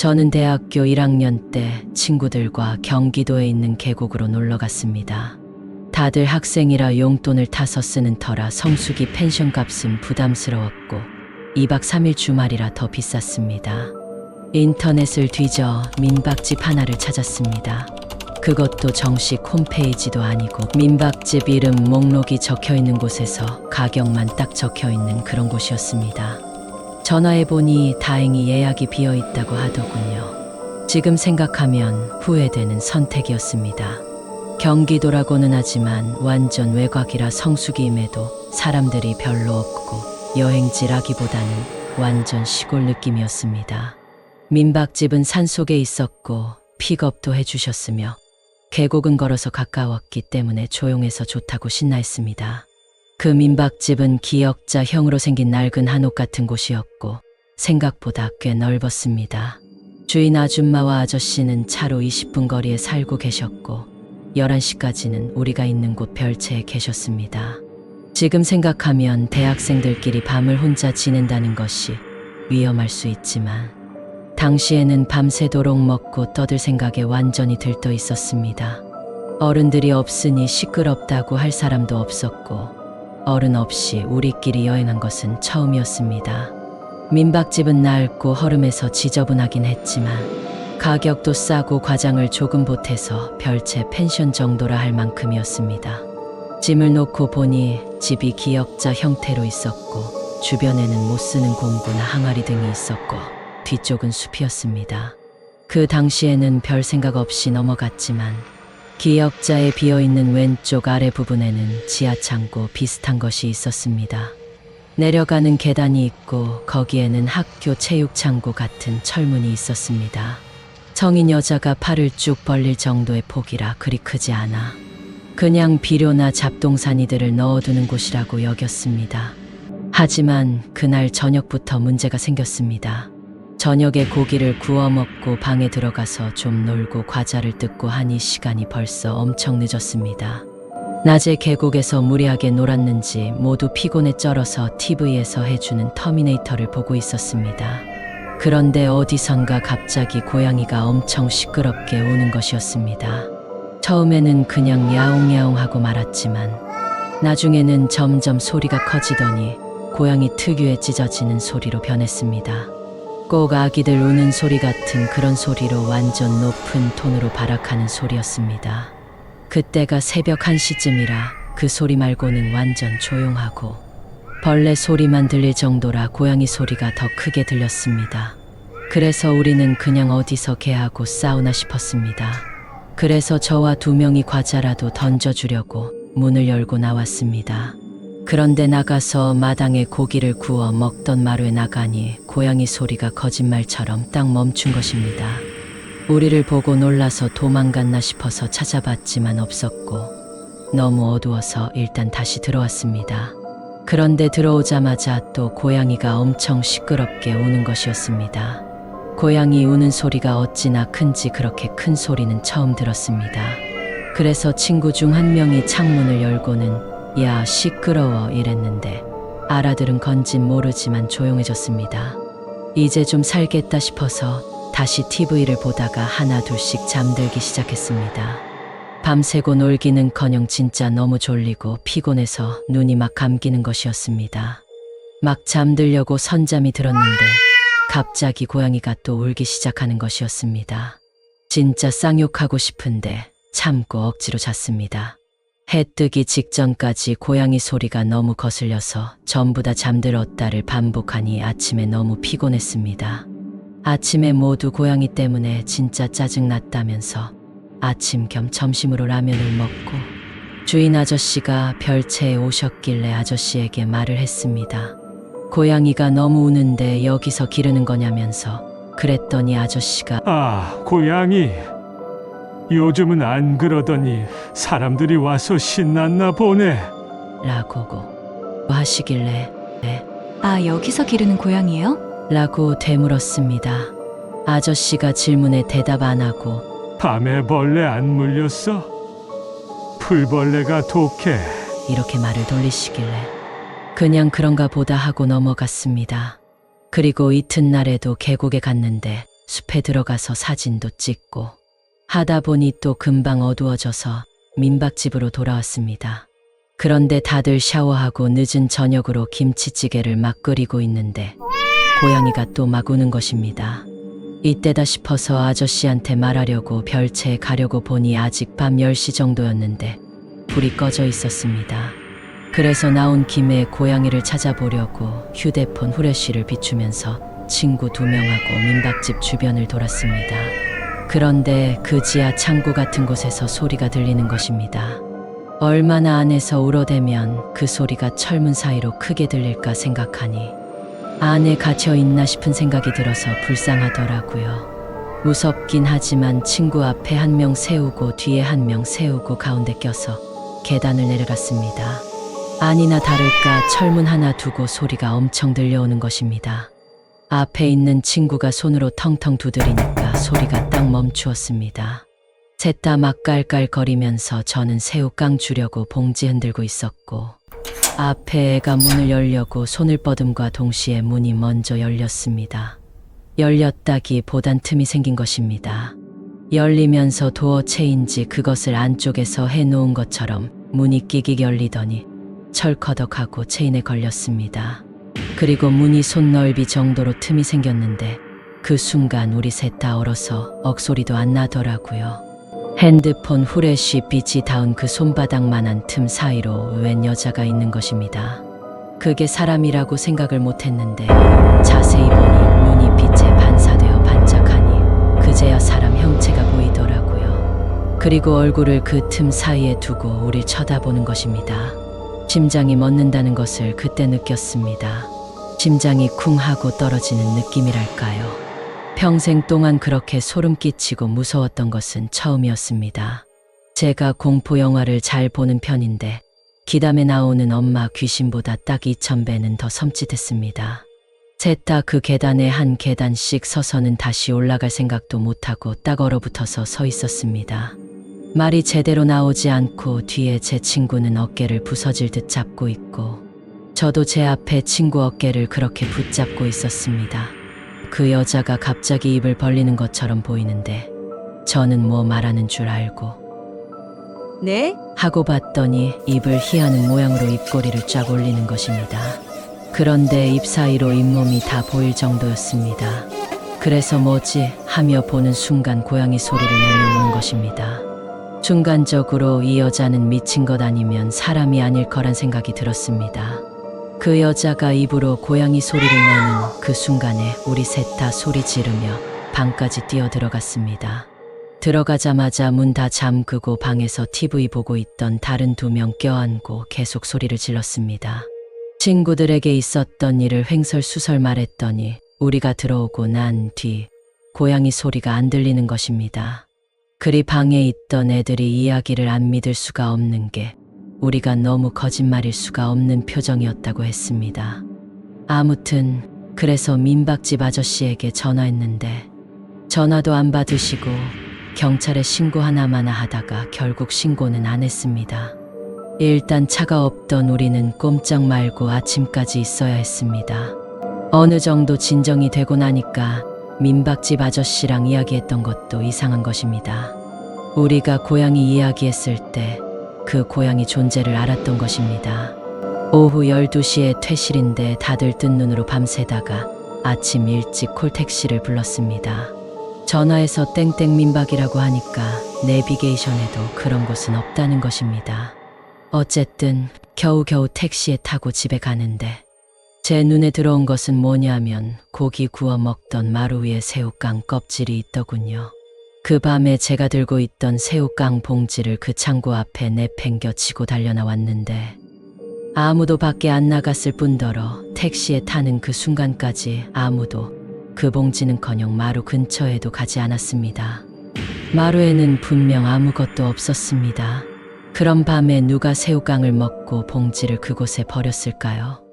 저는 대학교 1학년 때 친구들과 경기도에 있는 계곡으로 놀러 갔습니다. 다들 학생이라 용돈을 타서 쓰는 터라 성수기 펜션 값은 부담스러웠고 2박 3일 주말이라 더 비쌌습니다. 인터넷을 뒤져 민박집 하나를 찾았습니다. 그것도 정식 홈페이지도 아니고 민박집 이름 목록이 적혀있는 곳에서 가격만 딱 적혀있는 그런 곳이었습니다. 전화해보니 다행히 예약이 비어있다고 하더군요. 지금 생각하면 후회되는 선택이었습니다. 경기도라고는 하지만 완전 외곽이라 성수기임에도 사람들이 별로 없고 여행지라기보다는 완전 시골 느낌이었습니다. 민박집은 산속에 있었고 픽업도 해주셨으며 계곡은 걸어서 가까웠기 때문에 조용해서 좋다고 신나했습니다. 그 민박집은 기역자형으로 생긴 낡은 한옥 같은 곳이었고 생각보다 꽤 넓었습니다. 주인 아줌마와 아저씨는 차로 20분 거리에 살고 계셨고 11시까지는 우리가 있는 곳 별채에 계셨습니다. 지금 생각하면 대학생들끼리 밤을 혼자 지낸다는 것이 위험할 수 있지만 당시에는 밤새도록 먹고 떠들 생각에 완전히 들떠 있었습니다. 어른들이 없으니 시끄럽다고 할 사람도 없었고 어른 없이 우리끼리 여행한 것은 처음이었습니다. 민박집은 낡고 허름해서 지저분하긴 했지만 가격도 싸고 과장을 조금 보태서 별채 펜션 정도라 할 만큼이었습니다. 짐을 놓고 보니 집이 기역자 형태로 있었고 주변에는 못 쓰는 공구나 항아리 등이 있었고 뒤쪽은 숲이었습니다. 그 당시에는 별 생각 없이 넘어갔지만 기역자에 비어있는 왼쪽 아래 부분에는 지하창고 비슷한 것이 있었습니다. 내려가는 계단이 있고 거기에는 학교 체육창고 같은 철문이 있었습니다. 성인 여자가 팔을 쭉 벌릴 정도의 폭이라 그리 크지 않아 그냥 비료나 잡동사니들을 넣어두는 곳이라고 여겼습니다. 하지만 그날 저녁부터 문제가 생겼습니다. 저녁에 고기를 구워 먹고 방에 들어가서 좀 놀고 과자를 뜯고 하니 시간이 벌써 엄청 늦었습니다. 낮에 계곡에서 무리하게 놀았는지 모두 피곤에 쩔어서 TV에서 해주는 터미네이터를 보고 있었습니다. 그런데 어디선가 갑자기 고양이가 엄청 시끄럽게 우는 것이었습니다. 처음에는 그냥 야옹야옹하고 말았지만 나중에는 점점 소리가 커지더니 고양이 특유의 찢어지는 소리로 변했습니다. 꼭 아기들 우는 소리 같은 그런 소리로 완전 높은 톤으로 발악하는 소리였습니다. 그때가 새벽 1시쯤이라 그 소리 말고는 완전 조용하고 벌레 소리만 들릴 정도라 고양이 소리가 더 크게 들렸습니다. 그래서 우리는 그냥 어디서 개하고 싸우나 싶었습니다. 그래서 저와 2명이 과자라도 던져주려고 문을 열고 나왔습니다. 그런데 나가서 마당에 고기를 구워 먹던 마루에 나가니 고양이 소리가 거짓말처럼 딱 멈춘 것입니다. 우리를 보고 놀라서 도망갔나 싶어서 찾아봤지만 없었고 너무 어두워서 일단 다시 들어왔습니다. 그런데 들어오자마자 또 고양이가 엄청 시끄럽게 우는 것이었습니다. 고양이 우는 소리가 어찌나 큰지 그렇게 큰 소리는 처음 들었습니다. 그래서 친구 중 한 명이 창문을 열고는 야 시끄러워 이랬는데 알아들은 건진 모르지만 조용해졌습니다. 이제 좀 살겠다 싶어서 다시 TV를 보다가 하나 둘씩 잠들기 시작했습니다. 밤새고 놀기는커녕 진짜 너무 졸리고 피곤해서 눈이 막 감기는 것이었습니다. 막 잠들려고 선잠이 들었는데 갑자기 고양이가 또 울기 시작하는 것이었습니다. 진짜 쌍욕하고 싶은데 참고 억지로 잤습니다. 해 뜨기 직전까지 고양이 소리가 너무 거슬려서 전부 다 잠들었다를 반복하니 아침에 너무 피곤했습니다. 아침에 모두 고양이 때문에 진짜 짜증났다면서 아침 겸 점심으로 라면을 먹고 주인 아저씨가 별채에 오셨길래 아저씨에게 말을 했습니다. 고양이가 너무 우는데 여기서 기르는 거냐면서 그랬더니 아저씨가 고양이 요즘은 안 그러더니 사람들이 와서 신났나 보네 라고 하시길래 네 여기서 기르는 고양이에요? 라고 되물었습니다. 아저씨가 질문에 대답 안 하고 밤에 벌레 안 물렸어? 풀벌레가 독해. 이렇게 말을 돌리시길래 그냥 그런가 보다 하고 넘어갔습니다. 그리고 이튿날에도 계곡에 갔는데 숲에 들어가서 사진도 찍고 하다 보니 또 금방 어두워져서 민박집으로 돌아왔습니다. 그런데 다들 샤워하고 늦은 저녁으로 김치찌개를 막 끓이고 있는데 고양이가 또 막 우는 것입니다. 이때다 싶어서 아저씨한테 말하려고 별채에 가려고 보니 아직 밤 10시 정도였는데 불이 꺼져 있었습니다. 그래서 나온 김에 고양이를 찾아보려고 휴대폰 후레쉬를 비추면서 친구 2명하고 민박집 주변을 돌았습니다. 그런데 그 지하 창고 같은 곳에서 소리가 들리는 것입니다. 얼마나 안에서 울어대면 그 소리가 철문 사이로 크게 들릴까 생각하니 안에 갇혀 있나 싶은 생각이 들어서 불쌍하더라고요. 무섭긴 하지만 친구 앞에 1명 세우고 뒤에 1명 세우고 가운데 껴서 계단을 내려갔습니다. 아니나 다를까 철문 하나 두고 소리가 엄청 들려오는 것입니다. 앞에 있는 친구가 손으로 텅텅 두드리니까 소리가 딱 멈추었습니다. 셋 다 막 깔깔거리면서 저는 새우깡 주려고 봉지 흔들고 있었고 앞에 애가 문을 열려고 손을 뻗음과 동시에 문이 먼저 열렸습니다. 열렸다기보단 틈이 생긴 것입니다. 열리면서 도어체인지 그것을 안쪽에서 해놓은 것처럼 문이 끼익 열리더니 철커덕하고 체인에 걸렸습니다. 그리고 문이 손넓이 정도로 틈이 생겼는데 그 순간 우리 셋 다 얼어서 억소리도 안 나더라고요. 핸드폰 후레쉬 빛이 닿은 그 손바닥만한 틈 사이로 웬 여자가 있는 것입니다. 그게 사람이라고 생각을 못했는데 자세히 보니 눈이 빛에 반사되어 반짝하니 그제야 사람 형체가 보이더라고요. 그리고 얼굴을 그 틈 사이에 두고 우릴 쳐다보는 것입니다. 심장이 멎는다는 것을 그때 느꼈습니다. 심장이 쿵 하고 떨어지는 느낌이랄까요. 평생 동안 그렇게 소름 끼치고 무서웠던 것은 처음이었습니다. 제가 공포 영화를 잘 보는 편인데 기담에 나오는 엄마 귀신보다 딱 2000배는 더 섬찟했습니다. 셋 다 그 계단에 한 계단씩 서서는 다시 올라갈 생각도 못하고 딱 얼어붙어서 서 있었습니다. 말이 제대로 나오지 않고 뒤에 제 친구는 어깨를 부서질 듯 잡고 있고 저도 제 앞에 친구 어깨를 그렇게 붙잡고 있었습니다. 그 여자가 갑자기 입을 벌리는 것처럼 보이는데 저는 뭐 말하는 줄 알고 네? 하고 봤더니 입을 희하는 모양으로 입꼬리를 쫙 올리는 것입니다. 그런데 입 사이로 잇몸이 다 보일 정도였습니다. 그래서 뭐지 하며 보는 순간 고양이 소리를 내며 우는 것입니다. 순간적으로 이 여자는 미친 것 아니면 사람이 아닐 거란 생각이 들었습니다. 그 여자가 입으로 고양이 소리를 내는 그 순간에 우리 셋 다 소리 지르며 방까지 뛰어 들어갔습니다. 들어가자마자 문 다 잠그고 방에서 TV 보고 있던 다른 2명 껴안고 계속 소리를 질렀습니다. 친구들에게 있었던 일을 횡설수설 말했더니 우리가 들어오고 난 뒤 고양이 소리가 안 들리는 것입니다. 그리 방에 있던 애들이 이야기를 안 믿을 수가 없는 게 우리가 너무 거짓말일 수가 없는 표정이었다고 했습니다. 아무튼 그래서 민박집 아저씨에게 전화했는데 전화도 안 받으시고 경찰에 신고하나마나 하다가 결국 신고는 안 했습니다. 일단 차가 없던 우리는 꼼짝 말고 아침까지 있어야 했습니다. 어느 정도 진정이 되고 나니까 민박집 아저씨랑 이야기했던 것도 이상한 것입니다. 우리가 고양이 이야기했을 때 그 고양이 존재를 알았던 것입니다. 오후 12시에 퇴실인데 다들 뜬 눈으로 밤새다가 아침 일찍 콜택시를 불렀습니다. 전화해서 땡땡 민박이라고 하니까 내비게이션에도 그런 곳은 없다는 것입니다. 어쨌든 겨우겨우 택시에 타고 집에 가는데 제 눈에 들어온 것은 뭐냐면 고기 구워 먹던 마루 위에 새우깡 껍질이 있더군요. 그 밤에 제가 들고 있던 새우깡 봉지를 그 창고 앞에 내팽겨 치고 달려나왔는데 아무도 밖에 안 나갔을 뿐더러 택시에 타는 그 순간까지 아무도 그 봉지는커녕 마루 근처에도 가지 않았습니다. 마루에는 분명 아무것도 없었습니다. 그런 밤에 누가 새우깡을 먹고 봉지를 그곳에 버렸을까요?